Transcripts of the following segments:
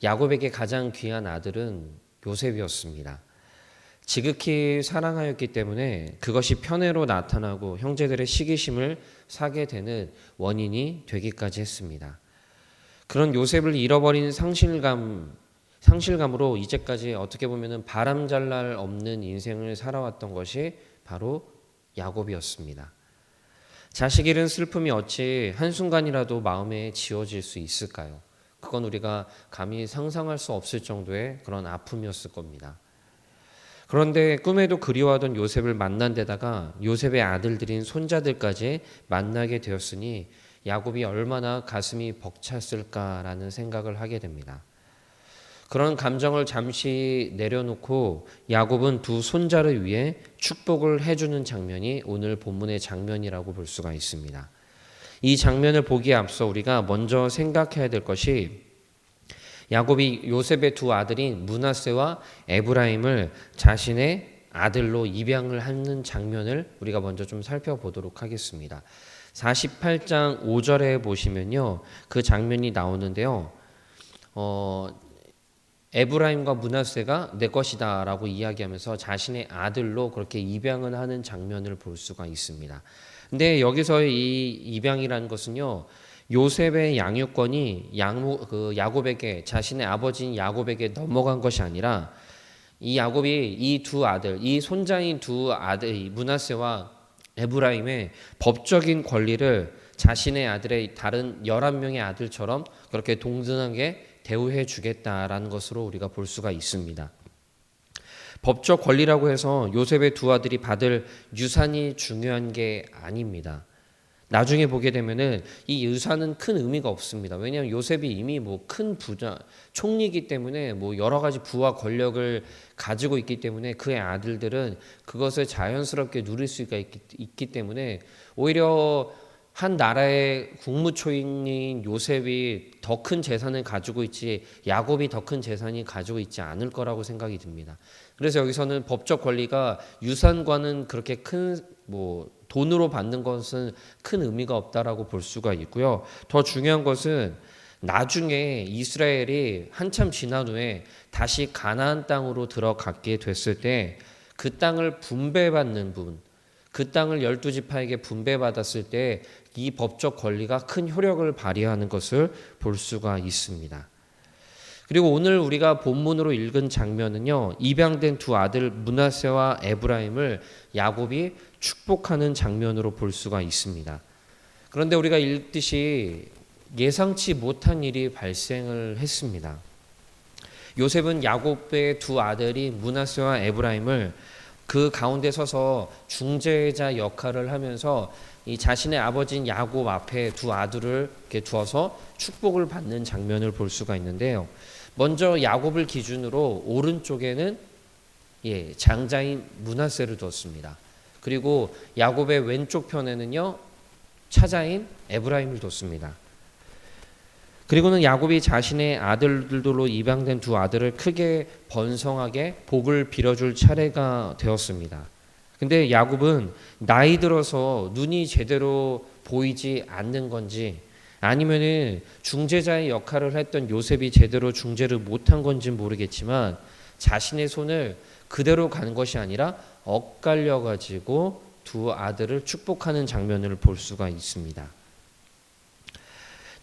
야곱에게 가장 귀한 아들은 요셉이었습니다. 지극히 사랑하였기 때문에 그것이 편애로 나타나고 형제들의 시기심을 사게 되는 원인이 되기까지 했습니다. 그런 요셉을 잃어버린 상실감으로 이제까지 어떻게 보면 바람잘 날 없는 인생을 살아왔던 것이 바로 야곱이었습니다. 자식 잃은 슬픔이 어찌 한순간이라도 마음에 지워질 수 있을까요? 그건 우리가 감히 상상할 수 없을 정도의 그런 아픔이었을 겁니다. 그런데 꿈에도 그리워하던 요셉을 만난 데다가 요셉의 아들들인 손자들까지 만나게 되었으니 야곱이 얼마나 가슴이 벅찼을까라는 생각을 하게 됩니다. 그런 감정을 잠시 내려놓고 야곱은 두 손자를 위해 축복을 해주는 장면이 오늘 본문의 장면이라고 볼 수가 있습니다. 이 장면을 보기에 앞서 우리가 먼저 생각해야 될 것이 야곱이 요셉의 두 아들인 므낫세와 에브라임을 자신의 아들로 입양을 하는 장면을 우리가 먼저 좀 살펴보도록 하겠습니다. 48장 5절에 보시면요, 그 장면이 나오는데요. 에브라임과 므낫세가 내 것이다 라고 이야기하면서 자신의 아들로 그렇게 입양을 하는 장면을 볼 수가 있습니다. 근데 여기서의 이 입양이라는 것은요, 요셉의 양육권이 야곱에게, 자신의 아버지인 야곱에게 넘어간 것이 아니라 이 야곱이 이 두 아들, 이 손자인 두 아들 므낫세와 에브라임의 법적인 권리를 자신의 아들의 다른 11명의 아들처럼 그렇게 동등하게 대우해 주겠다라는 것으로 우리가 볼 수가 있습니다. 법적 권리라고 해서 요셉의 두 아들이 받을 유산이 중요한 게 아닙니다. 나중에 보게 되면은 이 유산은 큰 의미가 없습니다. 왜냐하면 요셉이 이미 큰 부자, 총리이기 때문에 여러 가지 부와 권력을 가지고 있기 때문에 그의 아들들은 그것을 자연스럽게 누릴 수가 있기 때문에 오히려 한 나라의 국무총리인 요셉이 더 큰 재산을 가지고 있지 야곱이 더 큰 재산이 가지고 있지 않을 거라고 생각이 듭니다. 그래서 여기서는 법적 권리가 유산과는 그렇게 큰 돈으로 받는 것은 큰 의미가 없다라고 볼 수가 있고요. 더 중요한 것은 나중에 이스라엘이 한참 지난 후에 다시 가나안 땅으로 들어가게 됐을 때 그 땅을 분배받는 부분, 그 땅을 12지파에게 분배받았을 때 이 법적 권리가 큰 효력을 발휘하는 것을 볼 수가 있습니다. 그리고 오늘 우리가 본문으로 읽은 장면은요, 입양된 두 아들 므낫세와 에브라임을 야곱이 축복하는 장면으로 볼 수가 있습니다. 그런데 우리가 읽듯이 예상치 못한 일이 발생을 했습니다. 요셉은 야곱의 두 아들이 므낫세와 에브라임을 그 가운데 서서 중재자 역할을 하면서 이 자신의 아버지인 야곱 앞에 두 아들을 이렇게 두어서 축복을 받는 장면을 볼 수가 있는데요. 먼저 야곱을 기준으로 오른쪽에는 장자인 므낫세를 두었습니다. 그리고 야곱의 왼쪽 편에는요, 차자인 에브라임을 뒀습니다. 그리고는 야곱이 자신의 아들들로 입양된 두 아들을 크게 번성하게 복을 빌어줄 차례가 되었습니다. 근데 야곱은 나이 들어서 눈이 제대로 보이지 않는 건지 아니면은 중재자의 역할을 했던 요셉이 제대로 중재를 못한 건지 모르겠지만 자신의 손을 그대로 간 것이 아니라 엇갈려 가지고 두 아들을 축복하는 장면을 볼 수가 있습니다.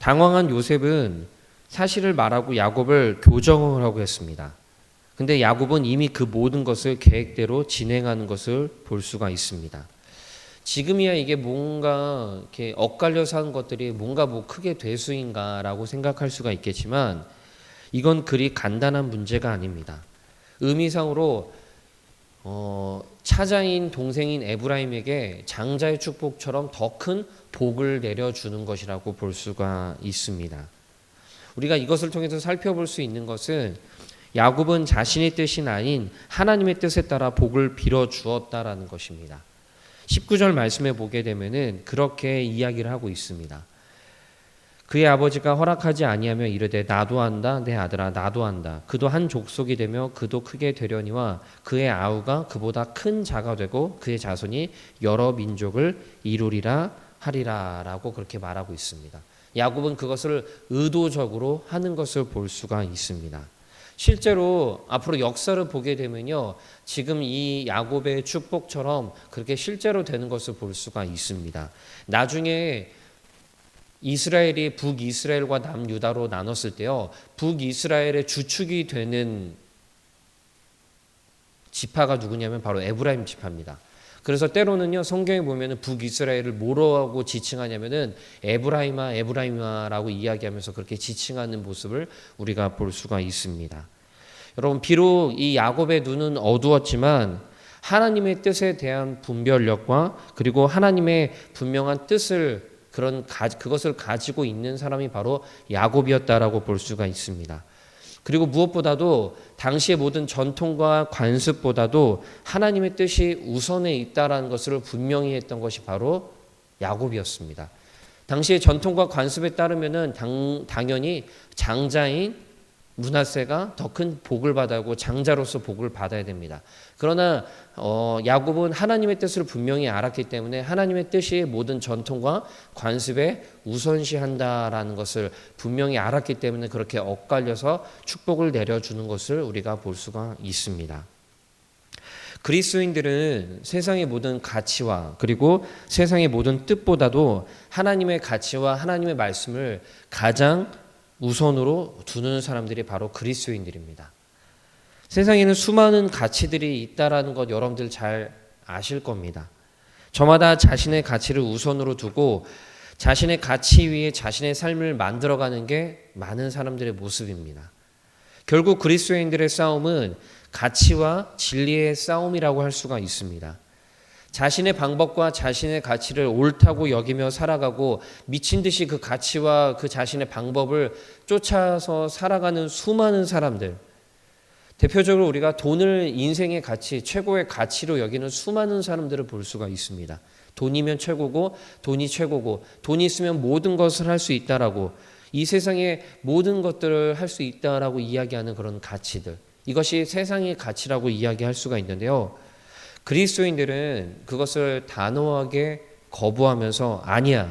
당황한 요셉은 사실을 말하고 야곱을 교정을 하고 했습니다. 근데 야곱은 이미 그 모든 것을 계획대로 진행하는 것을 볼 수가 있습니다. 지금이야 이게 뭔가 이렇게 엇갈려서 한 것들이 뭔가 크게 대수인가라고 생각할 수가 있겠지만 이건 그리 간단한 문제가 아닙니다. 의미상으로 차자인 동생인 에브라임에게 장자의 축복처럼 더 큰 복을 내려주는 것이라고 볼 수가 있습니다. 우리가 이것을 통해서 살펴볼 수 있는 것은 야곱은 자신의 뜻이 아닌 하나님의 뜻에 따라 복을 빌어주었다라는 것입니다. 19절 말씀에 보게 되면은 그렇게 이야기를 하고 있습니다. 그의 아버지가 허락하지 아니하며 이르되 나도 한다 내 아들아 나도 한다. 그도 한 족속이 되며 그도 크게 되려니와 그의 아우가 그보다 큰 자가 되고 그의 자손이 여러 민족을 이루리라 하리라 라고 그렇게 말하고 있습니다. 야곱은 그것을 의도적으로 하는 것을 볼 수가 있습니다. 실제로 앞으로 역사를 보게 되면요, 지금 이 야곱의 축복처럼 그렇게 실제로 되는 것을 볼 수가 있습니다. 나중에 이스라엘이 북이스라엘과 남유다로 나눴을 때요, 북이스라엘의 주축이 되는 지파가 누구냐면 바로 에브라임 지파입니다. 그래서 때로는요, 성경에 보면은 북이스라엘을 뭐라고 지칭하냐면은 에브라임아 에브라임아라고 이야기하면서 그렇게 지칭하는 모습을 우리가 볼 수가 있습니다. 여러분, 비록 이 야곱의 눈은 어두웠지만 하나님의 뜻에 대한 분별력과 그리고 하나님의 분명한 뜻을 그것을 가지고 있는 사람이 바로 야곱이었다라고 볼 수가 있습니다. 그리고 무엇보다도 당시의 모든 전통과 관습보다도 하나님의 뜻이 우선에 있다라는 것을 분명히 했던 것이 바로 야곱이었습니다. 당시의 전통과 관습에 따르면은 당연히 장자인 므낫세가 더 큰 복을 받고 장자로서 복을 받아야 됩니다. 그러나 야곱은 하나님의 뜻을 분명히 알았기 때문에 하나님의 뜻이 모든 전통과 관습에 우선시한다라는 것을 분명히 알았기 때문에 그렇게 엇갈려서 축복을 내려주는 것을 우리가 볼 수가 있습니다. 그리스도인들은 세상의 모든 가치와 그리고 세상의 모든 뜻보다도 하나님의 가치와 하나님의 말씀을 가장 우선으로 두는 사람들이 바로 그리스도인들입니다. 세상에는 수많은 가치들이 있다라는 것 여러분들 잘 아실 겁니다. 저마다 자신의 가치를 우선으로 두고 자신의 가치 위에 자신의 삶을 만들어가는 게 많은 사람들의 모습입니다. 결국 그리스도인들의 싸움은 가치와 진리의 싸움이라고 할 수가 있습니다. 자신의 방법과 자신의 가치를 옳다고 여기며 살아가고 미친 듯이 그 가치와 그 자신의 방법을 쫓아서 살아가는 수많은 사람들, 대표적으로 우리가 돈을 인생의 가치, 최고의 가치로 여기는 수많은 사람들을 볼 수가 있습니다. 돈이면 최고고 돈이 최고고 돈이 있으면 모든 것을 할 수 있다라고, 이 세상의 모든 것들을 할 수 있다라고 이야기하는 그런 가치들, 이것이 세상의 가치라고 이야기할 수가 있는데요, 그리스도인들은 그것을 단호하게 거부하면서 아니야,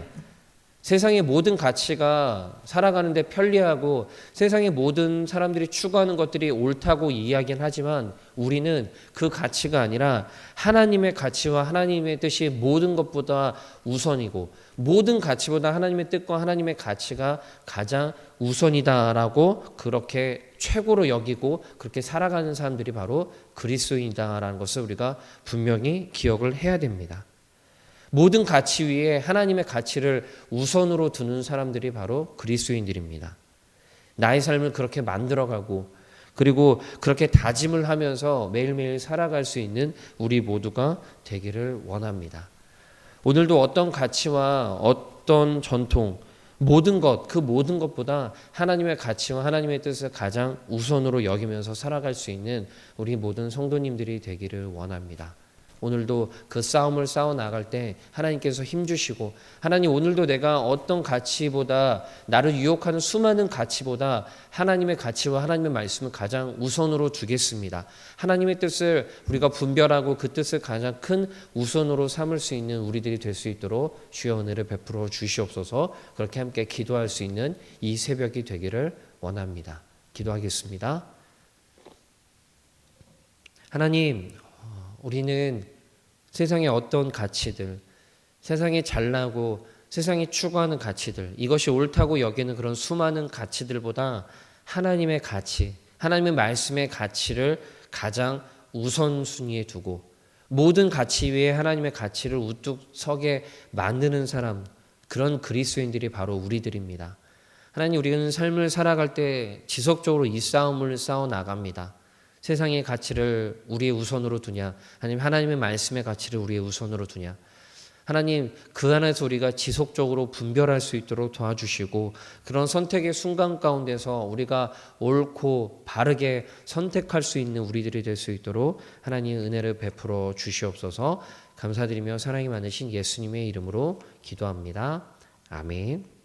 세상의 모든 가치가 살아가는데 편리하고 세상의 모든 사람들이 추구하는 것들이 옳다고 이야기는 하지만 우리는 그 가치가 아니라 하나님의 가치와 하나님의 뜻이 모든 것보다 우선이고 모든 가치보다 하나님의 뜻과 하나님의 가치가 가장 우선이다라고 그렇게 최고로 여기고 그렇게 살아가는 사람들이 바로 그리스도인이다라는 것을 우리가 분명히 기억을 해야 됩니다. 모든 가치 위에 하나님의 가치를 우선으로 두는 사람들이 바로 그리스도인들입니다. 나의 삶을 그렇게 만들어가고 그리고 그렇게 다짐을 하면서 매일매일 살아갈 수 있는 우리 모두가 되기를 원합니다. 오늘도 어떤 가치와 어떤 전통, 모든 것, 그 모든 것보다 하나님의 가치와 하나님의 뜻을 가장 우선으로 여기면서 살아갈 수 있는 우리 모든 성도님들이 되기를 원합니다. 오늘도 그 싸움을 싸워 나갈 때 하나님께서 힘주시고, 하나님 오늘도 내가 어떤 가치보다, 나를 유혹하는 수많은 가치보다 하나님의 가치와 하나님의 말씀을 가장 우선으로 두겠습니다. 하나님의 뜻을 우리가 분별하고 그 뜻을 가장 큰 우선으로 삼을 수 있는 우리들이 될 수 있도록 주여 은혜를 베풀어 주시옵소서. 그렇게 함께 기도할 수 있는 이 새벽이 되기를 원합니다. 기도하겠습니다. 하나님, 우리는 세상의 어떤 가치들, 세상에 잘나고 세상이 추구하는 가치들, 이것이 옳다고 여기는 그런 수많은 가치들보다 하나님의 가치, 하나님의 말씀의 가치를 가장 우선순위에 두고 모든 가치 위에 하나님의 가치를 우뚝 서게 만드는 사람, 그런 그리스도인들이 바로 우리들입니다. 하나님, 우리는 삶을 살아갈 때 지속적으로 이 싸움을 싸워 나갑니다. 세상의 가치를 우리의 우선으로 두냐, 아니면 하나님의 말씀의 가치를 우리의 우선으로 두냐. 하나님, 그 안에서 우리가 지속적으로 분별할 수 있도록 도와주시고, 그런 선택의 순간 가운데서 우리가 옳고 바르게 선택할 수 있는 우리들이 될 수 있도록 하나님 은혜를 베풀어 주시옵소서. 감사드리며 사랑이 많으신 예수님의 이름으로 기도합니다. 아멘.